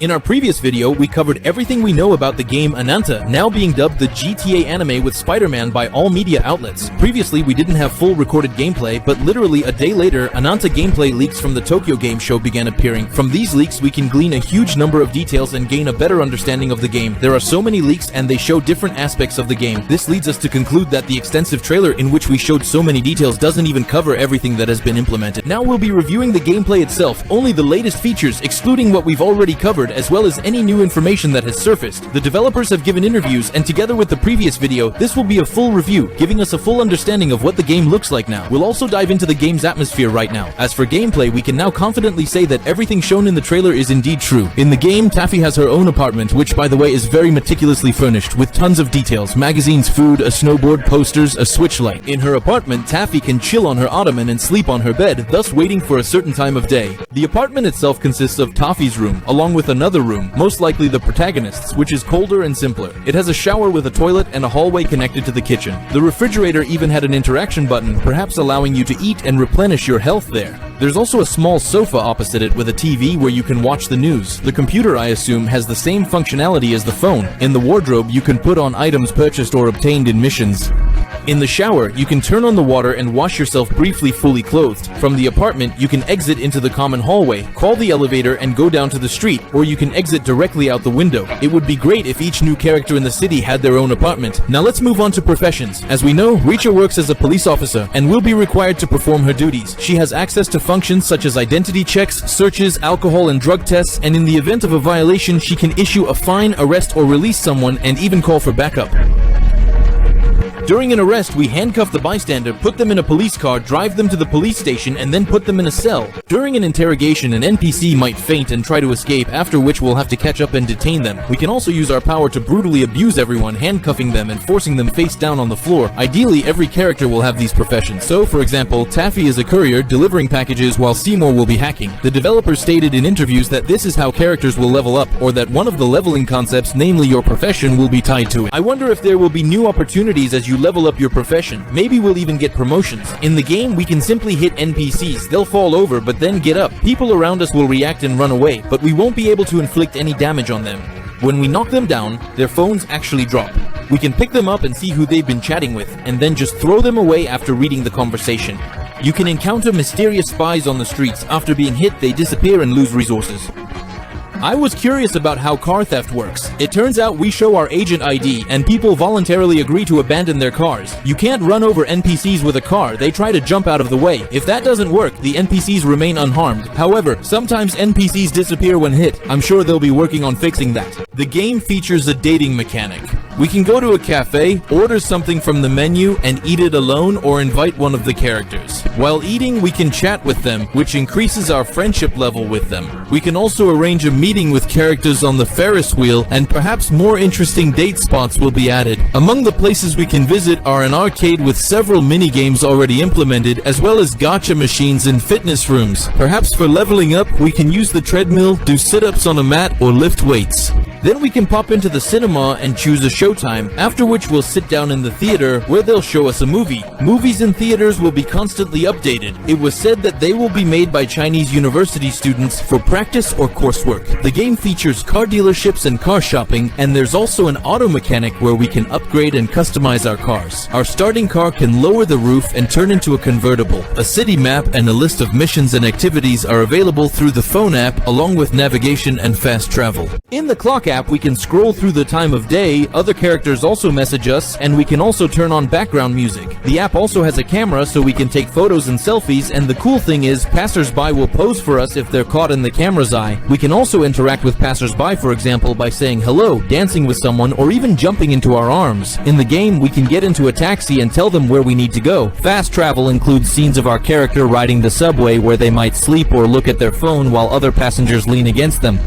In our previous video, we covered everything we know about the game Ananta, now being dubbed the GTA anime with Spider-Man by all media outlets. Previously, we didn't have full recorded gameplay, but literally a day later, Ananta gameplay leaks from the Tokyo Game Show began appearing. From these leaks, we can glean a huge number of details and gain a better understanding of the game. There are so many leaks and they show different aspects of the game. This leads us to conclude that the extensive trailer in which we showed so many details doesn't even cover everything that has been implemented. Now we'll be reviewing the gameplay itself, only the latest features, excluding what we've already covered, as well as any new information that has surfaced. The developers have given interviews, and together with the previous video, this will be a full review, giving us a full understanding of what the game looks like now. We'll also dive into the game's atmosphere right now. As for gameplay, we can now confidently say that everything shown in the trailer is indeed true. In the game, Taffy has her own apartment, which by the way is very meticulously furnished, with tons of details, magazines, food, a snowboard, posters, a switch light. In her apartment, Taffy can chill on her ottoman and sleep on her bed, thus waiting for a certain time of day. The apartment itself consists of Taffy's room, along with another room, most likely the protagonist's, which is colder and simpler. It has a shower with a toilet and a hallway connected to the kitchen. The refrigerator even had an interaction button, perhaps allowing you to eat and replenish your health there. There's also a small sofa opposite it with a TV where you can watch the news. The computer, I assume, has the same functionality as the phone. In the wardrobe, you can put on items purchased or obtained in missions. In the shower, you can turn on the water and wash yourself briefly fully clothed. From the apartment, you can exit into the common hallway, call the elevator and go down to the street, or you can exit directly out the window. It would be great if each new character in the city had their own apartment. Now let's move on to professions. As we know, Richa works as a police officer and will be required to perform her duties. She has access to functions such as identity checks, searches, alcohol and drug tests, and in the event of a violation, she can issue a fine, arrest or release someone, and even call for backup. During an arrest, we handcuff the bystander, put them in a police car, drive them to the police station, and then put them in a cell. During an interrogation, an NPC might faint and try to escape, after which we'll have to catch up and detain them. We can also use our power to brutally abuse everyone, handcuffing them and forcing them face down on the floor. Ideally, every character will have these professions. So, for example, Taffy is a courier, delivering packages, while Seymour will be hacking. The developers stated in interviews that this is how characters will level up, or that one of the leveling concepts, namely your profession, will be tied to it. I wonder if there will be new opportunities as you level up your profession. Maybe we'll even get promotions. In the game, we can simply hit NPCs. They'll fall over, but then get up. People around us will react and run away, but we won't be able to inflict any damage on them. When we knock them down, their phones actually drop. We can pick them up and see who they've been chatting with, and then just throw them away after reading the conversation. You can encounter mysterious spies on the streets. After being hit, they disappear and lose resources. I was curious about how car theft works. It turns out we show our agent ID and people voluntarily agree to abandon their cars. You can't run over NPCs with a car, they try to jump out of the way. If that doesn't work, the NPCs remain unharmed. However, sometimes NPCs disappear when hit. I'm sure they'll be working on fixing that. The game features a dating mechanic. We can go to a cafe, order something from the menu, and eat it alone or invite one of the characters. While eating, we can chat with them, which increases our friendship level with them. We can also arrange a meeting with characters on the Ferris wheel, and perhaps more interesting date spots will be added. Among the places we can visit are an arcade with several mini-games already implemented, as well as gacha machines and fitness rooms. Perhaps for leveling up, we can use the treadmill, do sit-ups on a mat, or lift weights. Then we can pop into the cinema and choose a showtime, after which we'll sit down in the theater where they'll show us a movie. Movies in theaters will be constantly updated. It was said that they will be made by Chinese university students for practice or coursework. The game features car dealerships and car shopping, and there's also an auto mechanic where we can upgrade and customize our cars. Our starting car can lower the roof and turn into a convertible. A city map and a list of missions and activities are available through the phone app, along with navigation and fast travel. In the clock app, we can scroll through the time of day, other characters also message us, and we can also turn on background music. The app also has a camera so we can take photos and selfies, and the cool thing is passers-by will pose for us if they're caught in the camera's eye. We can also interact with passers-by, for example, by saying hello, dancing with someone, or even jumping into our arms. In the game, we can get into a taxi and tell them where we need to go. Fast travel includes scenes of our character riding the subway where they might sleep or look at their phone while other passengers lean against them.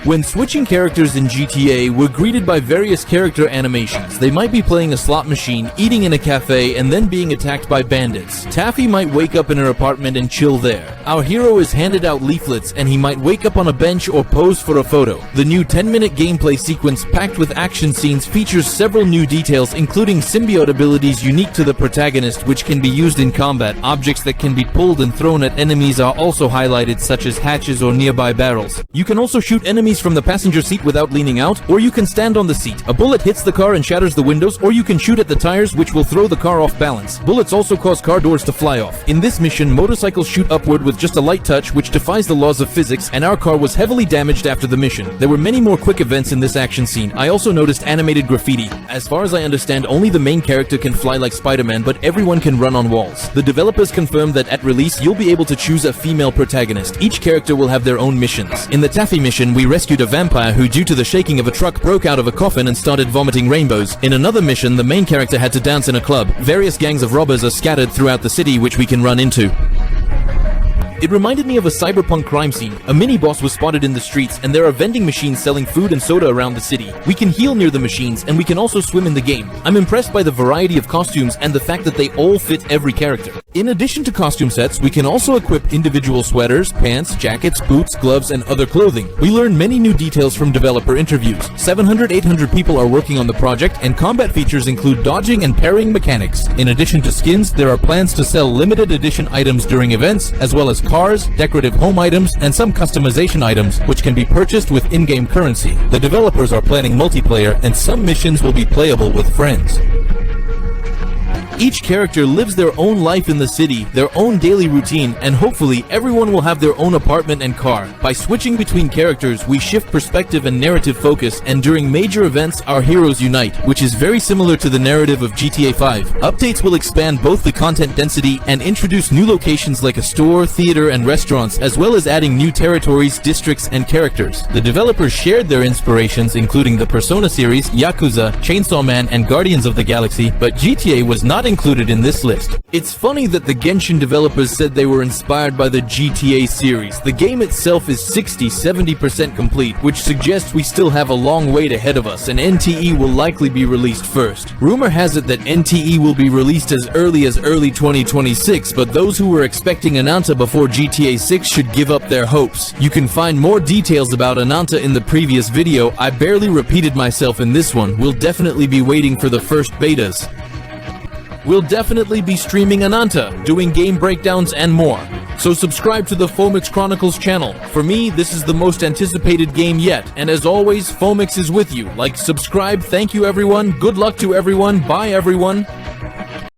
When switching characters in GTA, we're greeted by various character animations. They might be playing a slot machine, eating in a cafe, and then being attacked by bandits. Taffy might wake up in her apartment and chill there. Our hero is handed out leaflets, and he might wake up on a bench or pose for a photo. The new 10-minute gameplay sequence packed with action scenes features several new details, including symbiote abilities unique to the protagonist, which can be used in combat. Objects that can be pulled and thrown at enemies are also highlighted, such as hatches or nearby barrels. You can also shoot enemies from the passenger seat without leaning out, or you can stand on the seat. A bullet hits the car and shatters the windows, or you can shoot at the tires, which will throw the car off balance. Bullets also cause car doors to fly off. In this mission, motorcycles shoot upward with just a light touch, which defies the laws of physics, and our car was heavily damaged after the mission. There were many more quick events in this action scene. I also noticed animated graffiti. As far as I understand, only the main character can fly like Spider-Man, but everyone can run on walls. The developers confirmed that at release, you'll be able to choose a female protagonist. Each character will have their own missions. In the Taffy mission, we rescued a vampire who, due to the shaking of a truck, broke out of a coffin and started vomiting rainbows. In another mission, the main character had to dance in a club. Various gangs of robbers are scattered throughout the city, which we can run into. It reminded me of a cyberpunk crime scene. A mini-boss was spotted in the streets, and there are vending machines selling food and soda around the city. We can heal near the machines, and we can also swim in the game. I'm impressed by the variety of costumes and the fact that they all fit every character. In addition to costume sets, we can also equip individual sweaters, pants, jackets, boots, gloves, and other clothing. We learn many new details from developer interviews. 700-800 people are working on the project, and combat features include dodging and parrying mechanics. In addition to skins, there are plans to sell limited edition items during events, as well as cars, decorative home items, and some customization items, which can be purchased with in-game currency. The developers are planning multiplayer, and some missions will be playable with friends. Each character lives their own life in the city, their own daily routine, and hopefully everyone will have their own apartment and car. By switching between characters, we shift perspective and narrative focus, and during major events, our heroes unite, which is very similar to the narrative of GTA 5. Updates will expand both the content density and introduce new locations like a store, theater, and restaurants, as well as adding new territories, districts, and characters. The developers shared their inspirations, including the Persona series, Yakuza, Chainsaw Man, and Guardians of the Galaxy, but GTA was not included in this list. It's funny that the Genshin developers said they were inspired by the GTA series. The game itself is 60-70% complete, which suggests we still have a long wait ahead of us, and NTE will likely be released first. Rumor has it that NTE will be released as early 2026, but those who were expecting Ananta before GTA 6 should give up their hopes. You can find more details about Ananta in the previous video. I barely repeated myself in this one. We'll definitely be waiting for the first betas. We'll definitely be streaming Ananta, doing game breakdowns and more. So subscribe to the Fomix Chronicles channel. For me, this is the most anticipated game yet, and as always, Fomix is with you. Like, subscribe, thank you everyone, good luck to everyone, bye everyone.